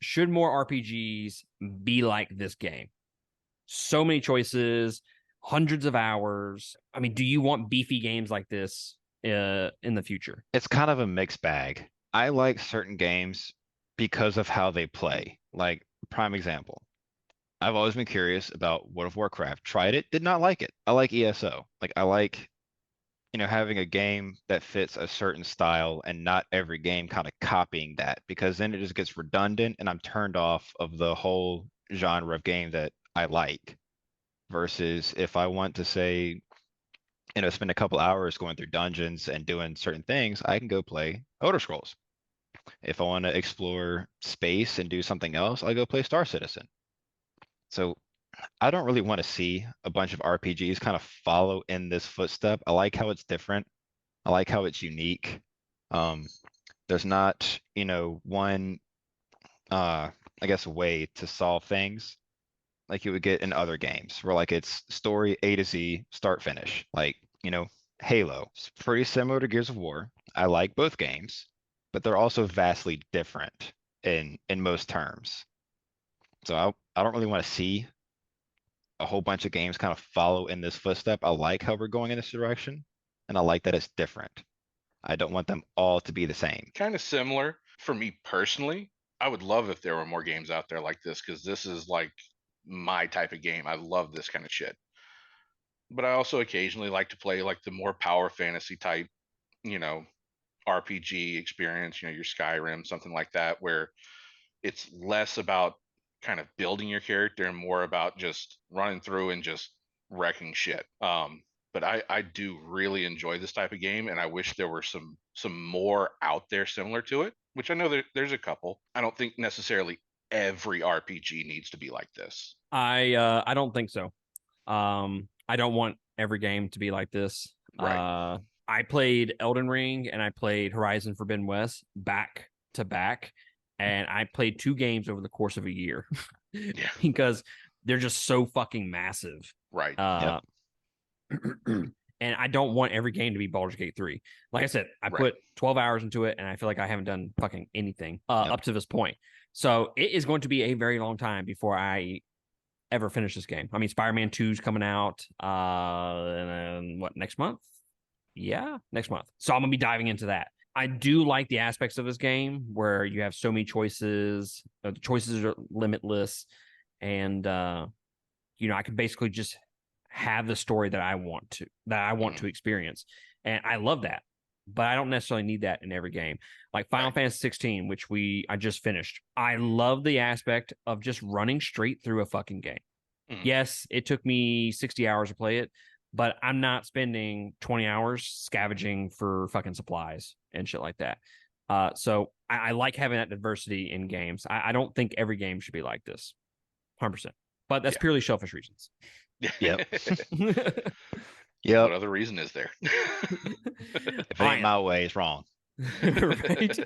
should more RPGs be like this game? So many choices, hundreds of hours. I mean, do you want beefy games like this in the future? It's kind of a mixed bag. I like certain games because of how they play. Like, prime example. I've always been curious about World of Warcraft. Tried it, did not like it. I like ESO. Like I like, having a game that fits a certain style and not every game kind of copying that because then it just gets redundant and I'm turned off of the whole genre of game that I like. Versus if I want to say, spend a couple hours going through dungeons and doing certain things, I can go play Elder Scrolls. If I want to explore space and do something else, I'll go play Star Citizen. So I don't really want to see a bunch of RPGs kind of follow in this footstep. I like how it's different. I like how it's unique. Um, there's not, one, I guess, way to solve things like you would get in other games where like it's story A to Z, start finish. Like, Halo. It's pretty similar to Gears of War. I like both games, but they're also vastly different in most terms. So I don't really want to see a whole bunch of games kind of follow in this footstep. I like how we're going in this direction, and I like that it's different. I don't want them all to be the same. Kind of similar for me personally. I would love if there were more games out there like this because this is like my type of game. I love this kind of shit. But I also occasionally like to play like the more power fantasy type, you know, RPG experience, your Skyrim, something like that, where it's less about kind of building your character and more about just running through and just wrecking shit. But I do really enjoy this type of game, and I wish there were some more out there similar to it. Which I know there's a couple. I don't think necessarily every RPG needs to be like this. I don't think so. I don't want every game to be like this. Right. I played Elden Ring and I played Horizon Forbidden West back to back, and I played two games over the course of a year Yeah. because they're just so fucking massive. Right. Yep. Uh, and I don't want every game to be Baldur's Gate 3. Like I said, I Right. put 12 hours into it and I feel like I haven't done fucking anything Yep. up to this point. So it is going to be a very long time before I ever finish this game. I mean, Spider-Man 2 is coming out and then what, next month? Yeah, next month. So I'm going to be diving into that. I do like the aspects of this game where you have so many choices. The choices are limitless, and I can basically just have the story that I want Mhm. to experience, and I love that. But I don't necessarily need that in every game. Like Final Right. Fantasy 16, which I just finished. I love the aspect of just running straight through a fucking game. Mhm. Yes, it took me 60 hours to play it, but I'm not spending 20 hours scavenging for fucking supplies and shit like that. So I like having that diversity in games. I don't think every game should be like this, 100%. But that's Yeah. purely selfish reasons. Yep. What Yep. other reason is there? If it All ain't right. my way, it's wrong. Right.